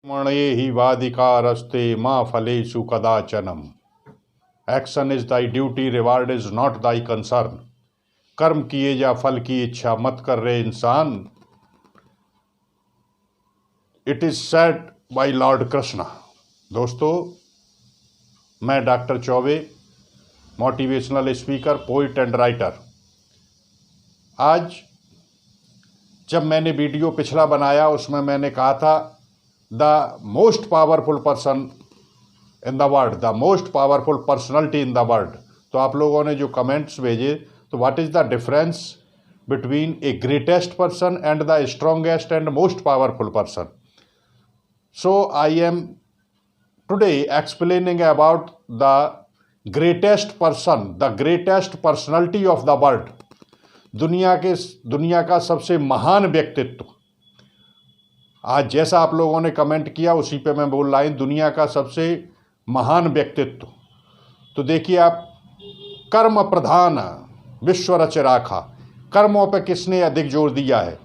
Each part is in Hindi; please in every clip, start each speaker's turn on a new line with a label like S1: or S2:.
S1: मणये हि वादिकारस्ते मा फलेषु कदाचनम। Action is thy duty, reward is not thy concern. कर्म किए जा फल की इच्छा मत कर रहे इंसान। It is said bye Lord Krishna. दोस्तों, मैं doctor Choubey, motivational speaker, poet and writer. आज जब मैंने वीडियो पिछला बनाया उसमें मैंने कहा था the most powerful person in the world, the most powerful personality in the world. तो आप लोगों ने जो कमेंट्स भेजे, तो what is the difference between a greatest person and the strongest and most powerful person. So I am today explaining about the greatest person, the greatest personality of the world. दुनिया का सबसे महान व्यक्तित्व। आज जैसा आप लोगों ने कमेंट किया उसी पे मैं बोल रहा हूँ, दुनिया का सबसे महान व्यक्तित्व। तो देखिए आप, कर्म प्रधान विश्व रच राखा। कर्मों पे किसने अधिक जोर दिया है?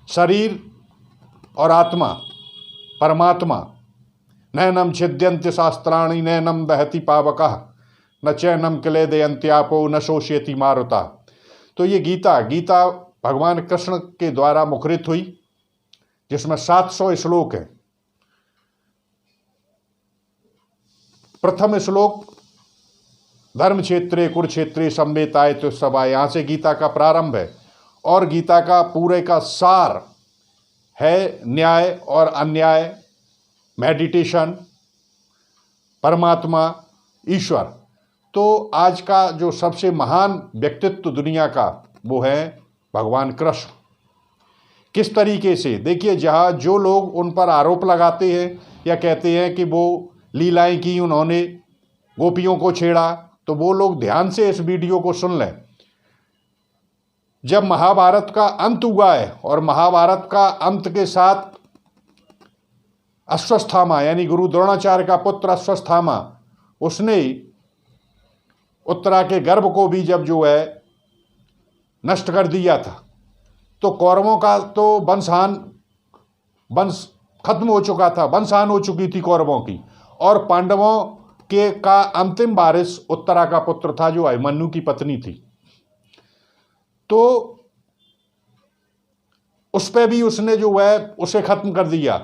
S1: शरीर और आत्मा, परमात्मा। नैनम छिद्यन्ति शास्त्राणि नैनम दहति पावकः न चैनम क्लेदयन्त्यापो न शोषयति मारुता। तो ये गीता भगवान कृष्ण के द्वारा मुखरित हुई, जिसमें 700 श्लोक हैं। प्रथम श्लोक धर्म क्षेत्रे कुरुक्षेत्रे संवेताय तो सभा, यहाँ से गीता का प्रारंभ है। और गीता का पूरे का सार है न्याय और अन्याय, मेडिटेशन, परमात्मा, ईश्वर। तो आज का जो सबसे महान व्यक्तित्व दुनिया का, वो है भगवान कृष्ण। किस तरीके से? देखिए, जहाँ जो लोग उन पर आरोप लगाते हैं या कहते हैं कि वो लीलाएं की, उन्होंने गोपियों को छेड़ा, तो वो लोग ध्यान से इस वीडियो को सुन लें। जब महाभारत का अंत हुआ है, और महाभारत का अंत के साथ अश्वत्थामा यानी गुरु द्रोणाचार्य का पुत्र अश्वत्थामा, उसने उत्तरा के गर्भ को भी जब जो है नष्ट कर दिया था, तो कौरवों का तो वंश खत्म हो चुका था, वंशहान हो चुकी थी कौरवों की। और पांडवों के का अंतिम वारिस उत्तरा का पुत्र था, जो अभिमन्यु की पत्नी थी। तो उस पर भी उसने जो है उसे खत्म कर दिया।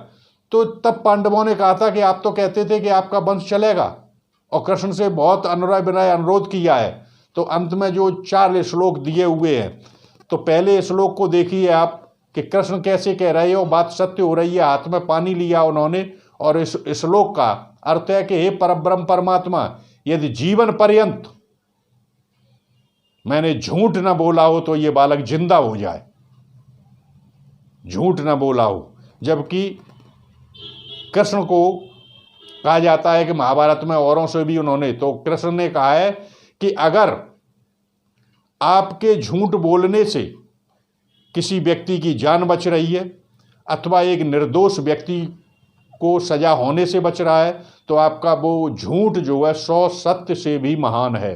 S1: तो तब पांडवों ने कहा था कि आप तो कहते थे कि आपका वंश चलेगा, और कृष्ण से बहुत विनय अनुरोध किया है। तो अंत में जो 4 श्लोक दिए हुए हैं, तो पहले श्लोक को देखिए आप कि कृष्ण कैसे कह रहे हो, बात सत्य हो रही है। हाथ में पानी लिया उन्होंने, और इस श्लोक का अर्थ है कि हे परब्रह्म परमात्मा, यदि जीवन पर्यंत मैंने झूठ न बोला हो तो ये बालक जिंदा हो जाए। झूठ न बोला हो, जबकि कृष्ण को कहा जाता है कि महाभारत में औरों से भी उन्होंने, तो कृष्ण ने कहा है कि अगर आपके झूठ बोलने से किसी व्यक्ति की जान बच रही है, अथवा एक निर्दोष व्यक्ति को सजा होने से बच रहा है, तो आपका वो झूठ जो है 100 सत्य से भी महान है।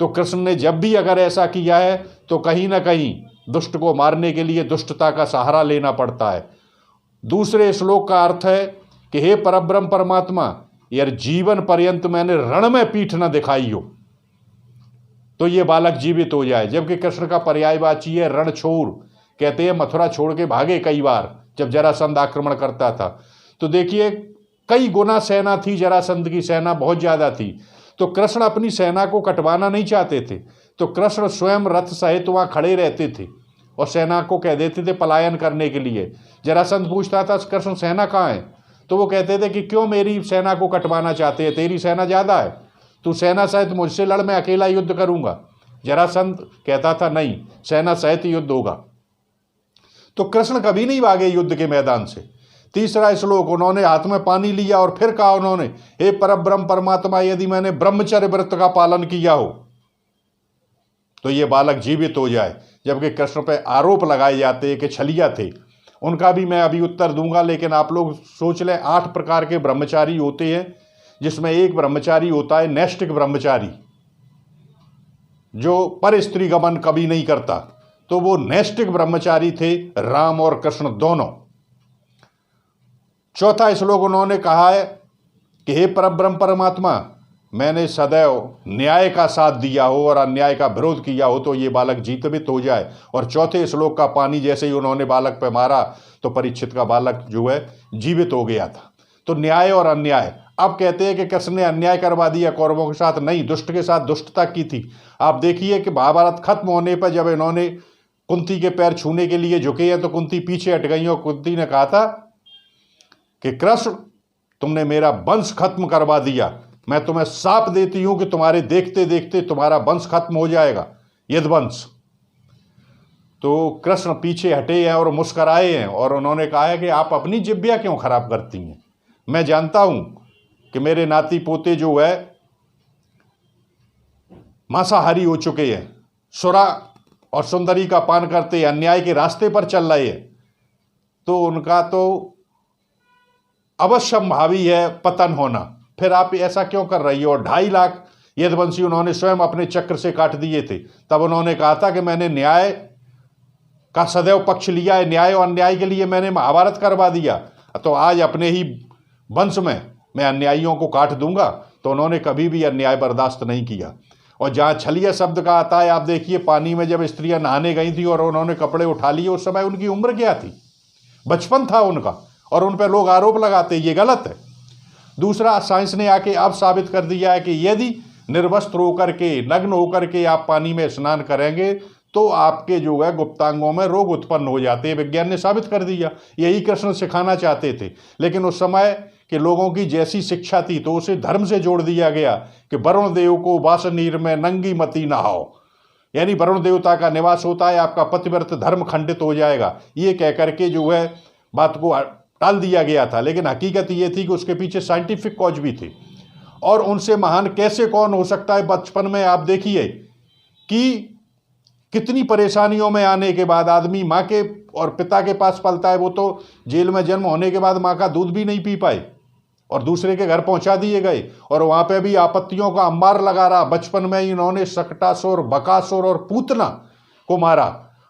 S1: तो कृष्ण ने जब भी अगर ऐसा किया है, तो कहीं ना कहीं दुष्ट को मारने के लिए दुष्टता का सहारा लेना पड़ता है। दूसरे श्लोक का अर्थ है कि हे परब्रह्म परमात्मा, यार जीवन पर्यंत मैंने रण में पीठ न दिखाई हो तो ये बालक जीवित हो जाए। जबकि कृष्ण का पर्यायवाची है रण छोड़। कहते हैं मथुरा छोड़ के भागे कई बार, जब जरासंध आक्रमण करता था। तो देखिए, कई गुना सेना थी, जरासंध की सेना बहुत ज्यादा थी। तो कृष्ण अपनी सेना को कटवाना नहीं चाहते थे, तो कृष्ण स्वयं रथ सहित वहां खड़े रहते थे और सेना को कह देते थे पलायन करने के लिए। जरासंध पूछता था कृष्ण सेना कहाँ है, तो वो कहते थे कि क्यों मेरी सेना को कटवाना चाहते हैं, तेरी सेना ज्यादा है, तू सेना सहित मुझसे लड़, मैं अकेला युद्ध करूंगा। जरासंध कहता था नहीं, सेना सहित युद्ध होगा। तो कृष्ण कभी नहीं भागे युद्ध के मैदान से। तीसरा श्लोक, उन्होंने हाथ में पानी लिया और फिर कहा उन्होंने, हे परब्रह्म परमात्मा, यदि मैंने ब्रह्मचर्य व्रत का पालन किया हो तो ये बालक जीवित हो जाए। जबकि कृष्ण पे आरोप लगाए जाते हैं कि छलिया थे, उनका भी मैं अभी उत्तर दूंगा। लेकिन आप लोग सोच लें, 8 प्रकार के ब्रह्मचारी होते हैं, जिसमें एक ब्रह्मचारी होता है नैष्टिक ब्रह्मचारी, जो पर स्त्री गमन कभी नहीं करता। तो वो नैष्टिक ब्रह्मचारी थे राम और कृष्ण दोनों। चौथा श्लोक उन्होंने कहा है कि हे परब्रह्म परमात्मा, मैंने सदैव न्याय का साथ दिया हो और अन्याय का विरोध किया हो तो ये बालक जीवित हो जाए। और चौथे श्लोक का पानी जैसे ही उन्होंने बालक पे मारा तो परीक्षित का बालक जो है जीवित हो गया था। तो न्याय और अन्याय। अब कहते हैं कि कृष्ण ने अन्याय करवा दिया कौरवों के साथ, नहीं, दुष्ट के साथ दुष्टता की थी। आप देखिए कि महाभारत खत्म होने पर जब इन्होंने कुंती के पैर छूने के लिए झुके हैं तो कुंती पीछे हट गई और कुंती ने कहा था कि कृष्ण, तुमने मेरा वंश खत्म करवा दिया, मैं तुम्हें शाप देती हूं कि तुम्हारे देखते देखते तुम्हारा वंश खत्म हो जाएगा, यदुवंश। तो कृष्ण पीछे हटे हैं और मुस्कराए हैं और उन्होंने कहा है कि आप अपनी जिह्वा क्यों खराब करती हैं। मैं जानता हूं कि मेरे नाती पोते जो है मांसाहारी हो चुके हैं, सुरा और सुंदरी का पान करते अन्याय के रास्ते पर चल रहे हैं, तो उनका तो अवश्य भावी है पतन होना। फिर आप ऐसा क्यों कर रही हो। और 2.5 लाख यदुवंशी उन्होंने स्वयं अपने चक्र से काट दिए थे। तब उन्होंने कहा था कि मैंने न्याय का सदैव पक्ष लिया है, न्याय और अन्याय के लिए मैंने महाभारत करवा दिया, तो आज अपने ही वंश में मैं अन्यायियों को काट दूंगा। तो उन्होंने कभी भी अन्याय बर्दाश्त नहीं किया। और जहाँ छलिया शब्द का आता है, आप देखिए पानी में जब स्त्रियां नहाने गई थी और उन्होंने कपड़े उठा लिए, उस समय उनकी उम्र क्या थी, बचपन था उनका, और उन पर लोग आरोप लगाते, ये गलत है। दूसरा, साइंस ने आके अब साबित कर दिया है कि यदि निर्वस्त्र होकर के, नग्न होकर के आप पानी में स्नान करेंगे तो आपके जो है गुप्तांगों में रोग उत्पन्न हो जाते हैं। विज्ञान ने साबित कर दिया। यही कृष्ण सिखाना चाहते थे, लेकिन उस समय के लोगों की जैसी शिक्षा थी तो उसे धर्म से जोड़ दिया गया कि वरुण देव को वासनीर में नंगी मती नहाओ, यानी वरुण देवता का निवास होता है, आपका पतिव्रत धर्म खंडित हो जाएगा, ये कह करके जो है बात को टाल दिया गया था। लेकिन हकीकत ये थी कि उसके पीछे साइंटिफिक कॉज भी थी। और उनसे महान कैसे कौन हो सकता है। बचपन में आप देखिए कि कितनी परेशानियों में आने के बाद आदमी माँ के और पिता के पास पलता है। वो तो जेल में जन्म होने के बाद माँ का दूध भी नहीं पी पाए और दूसरे के घर पहुंचा दिए गए, और वहाँ पे भी आपत्तियों का अंबार लगा रहा। बचपन में इन्होंने शकटासुर, बकासुर और पूतना को मारा,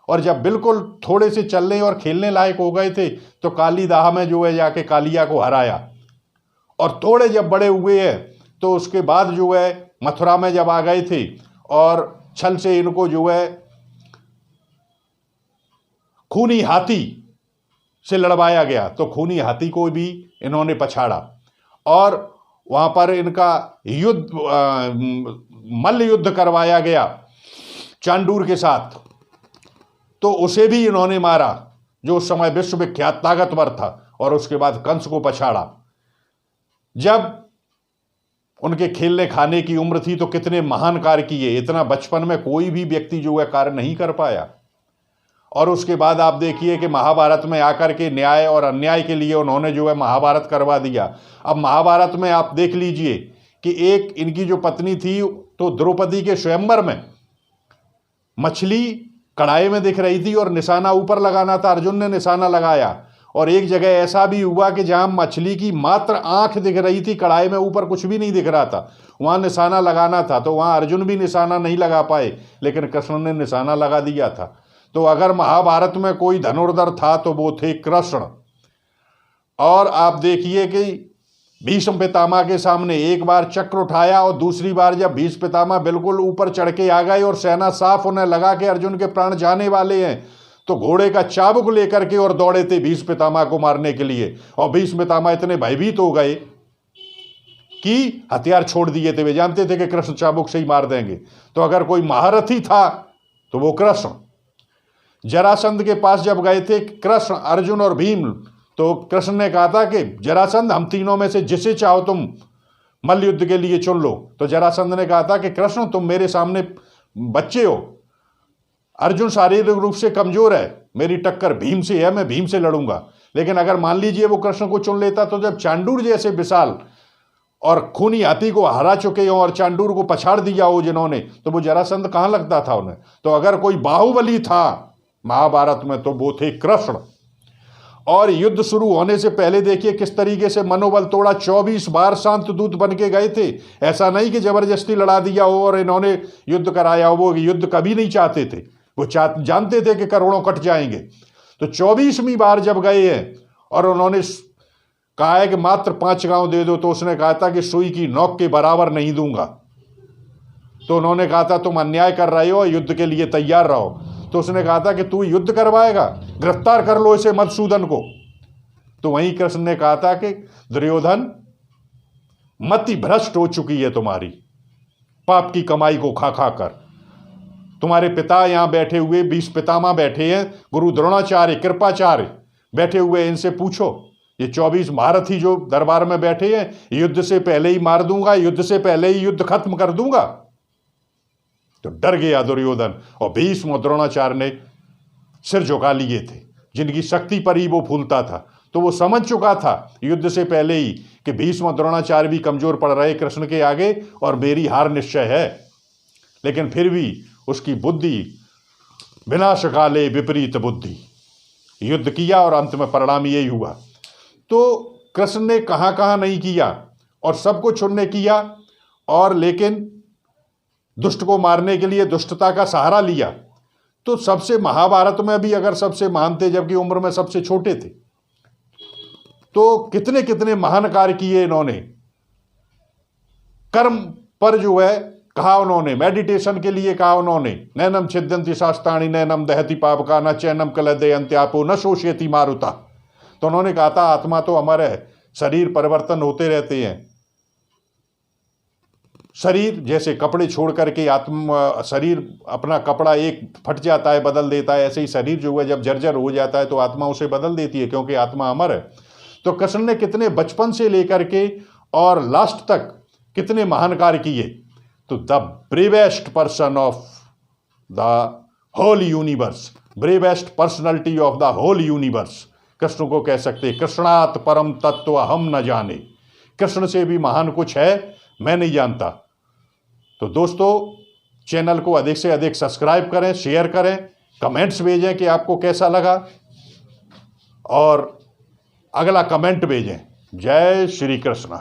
S1: और जब बिल्कुल थोड़े से चलने और खेलने लायक हो गए थे तो कालीदाह में जो है जाके कालिया को हराया। और थोड़े जब बड़े हुए हैं तो उसके बाद जो है मथुरा में जब आ गए थे और छल से इनको जो है खूनी हाथी से लड़वाया गया, तो खूनी हाथी को भी इन्होंने पछाड़ा। और वहां पर इनका युद्ध, मल्ल युद्ध करवाया गया चांडूर के साथ, तो उसे भी इन्होंने मारा जो उस समय विश्वविख्यात ताकतवर था। और उसके बाद कंस को पछाड़ा। जब उनके खेलने खाने की उम्र थी तो कितने महान कार्य किए। इतना बचपन में कोई भी व्यक्ति जो है कार्य नहीं कर पाया। और उसके बाद आप देखिए कि महाभारत में आकर के न्याय और अन्याय के लिए उन्होंने जो है महाभारत करवा दिया। अब महाभारत में आप देख लीजिए कि एक इनकी जो पत्नी थी तो द्रौपदी के स्वयंवर में मछली कढ़ाई में दिख रही थी और निशाना ऊपर लगाना था, अर्जुन ने निशाना लगाया। और एक जगह ऐसा भी हुआ कि जहां मछली की मात्र आंख दिख रही थी, कढ़ाई में ऊपर कुछ भी नहीं दिख रहा था, वहां निशाना लगाना था, तो वहां अर्जुन भी निशाना नहीं लगा पाए, लेकिन कृष्ण ने निशाना लगा दिया था। तो अगर महाभारत में कोई धनुर्धर था तो वो थे कृष्ण। और आप देखिए कि भीष्म पितामह के सामने एक बार चक्र उठाया और दूसरी बार जब भीष्म पितामह बिल्कुल ऊपर चढ़ के आ गए और सेना साफ उन्हें लगा के अर्जुन के प्राण जाने वाले हैं, तो घोड़े का चाबुक लेकर के और दौड़े थे भीष्म पितामह को मारने के लिए। और भीष्म पितामह इतने भयभीत हो गए कि हथियार छोड़ दिए थे, वे जानते थे कि कृष्ण चाबुक से ही मार देंगे। तो अगर कोई महारथी था तो वो कृष्ण। जरासंध के पास जब गए थे कृष्ण, अर्जुन और भीम, तो कृष्ण ने कहा था कि जरासंध, हम तीनों में से जिसे चाहो तुम मल्ल युद्ध के लिए चुन लो। तो जरासंध ने कहा था कि कृष्ण, तुम मेरे सामने बच्चे हो, अर्जुन शारीरिक रूप से कमजोर है, मेरी टक्कर भीम से है, मैं भीम से लड़ूंगा। लेकिन अगर मान लीजिए वो कृष्ण को चुन लेता तो जब चांडूर जैसे विशाल और खूनी हाथी को हरा चुके हो और चांडूर को पछाड़ दिया हो जिन्होंने, तो वो जरासंध कहाँ लगता था उन्हें। तो अगर कोई बाहुबली था महाभारत में तो वो थे कृष्ण। और युद्ध शुरू होने से पहले देखिए किस तरीके से मनोबल तोड़ा। 24 बार शांत दूत बन के गए थे। ऐसा नहीं कि जबरदस्ती लड़ा दिया हो और इन्होंने युद्ध कराया हो, वो युद्ध कभी नहीं चाहते थे, वो जानते थे कि करोड़ों कट जाएंगे। तो 24वीं बार जब गए हैं और उन्होंने कहा है कि मात्र 5 गांव दे दो, तो उसने कहा था कि सुई की नोक के बराबर नहीं दूंगा। तो उन्होंने कहा था तुम अन्याय कर रहे हो, युद्ध के लिए तैयार रहो। तो उसने कहा था कि तू युद्ध करवाएगा, गिरफ्तार कर लो इसे मधुसूदन को। तो वहीं कृष्ण ने कहा था कि दुर्योधन, मति भ्रष्ट हो चुकी है तुम्हारी, पाप की कमाई को खा खा कर। तुम्हारे पिता यहाँ बैठे हुए 20 पितामह बैठे हैं, गुरु द्रोणाचार्य, कृपाचार्य बैठे हुए, इनसे पूछो। ये 24 महारथी जो दरबार में बैठे हैं, युद्ध से पहले ही मार दूंगा, युद्ध से पहले ही युद्ध खत्म कर दूंगा। तो डर गया दुर्योधन, और भीष्म और द्रोणाचार्य ने सिर झुका लिए थे, जिनकी शक्ति पर ही वो फूलता था। तो वो समझ चुका था युद्ध से पहले ही कि भीष्म और द्रोणाचार्य भी कमजोर पड़ रहे कृष्ण के आगे, और मेरी हार निश्चय है। लेकिन फिर भी उसकी बुद्धि, विनाश काले विपरीत बुद्धि, युद्ध किया और अंत में परिणाम यही हुआ। तो कृष्ण ने कहाँ कहाँ नहीं किया, और सब कुछ उन्होंने किया, और लेकिन दुष्ट को मारने के लिए दुष्टता का सहारा लिया। तो सबसे महाभारत में भी अगर सबसे महान थे, जबकि उम्र में सबसे छोटे थे, तो कितने कितने महान कार्य किए इन्होंने। कर्म पर जो है कहा उन्होंने, मेडिटेशन के लिए कहा उन्होंने, नैनम छिद्यंति शास्त्राणि नैनम दहति पापका न चैनम कलदयन्त्यापो न शोषयति मारुता। तो उन्होंने कहा था आत्मा तो अमर है, शरीर परिवर्तन होते रहते हैं। शरीर जैसे कपड़े छोड़ करके आत्मा, शरीर अपना कपड़ा एक फट जाता है, बदल देता है, ऐसे ही शरीर जो है जब जर्जर हो जाता है तो आत्मा उसे बदल देती है, क्योंकि आत्मा अमर है। तो कृष्ण ने कितने बचपन से लेकर के और लास्ट तक कितने महान कार्य किए। तो the bravest person of the whole universe, bravest personality of the whole universe Krishna को कह सकते। कृष्णात परम तत्व हम न जाने, कृष्ण से भी महान कुछ है मैं नहीं जानता। तो दोस्तों, चैनल को अधिक से अधिक सब्सक्राइब करें, शेयर करें, कमेंट्स भेजें कि आपको कैसा लगा, और अगला कमेंट भेजें। जय श्री कृष्ण।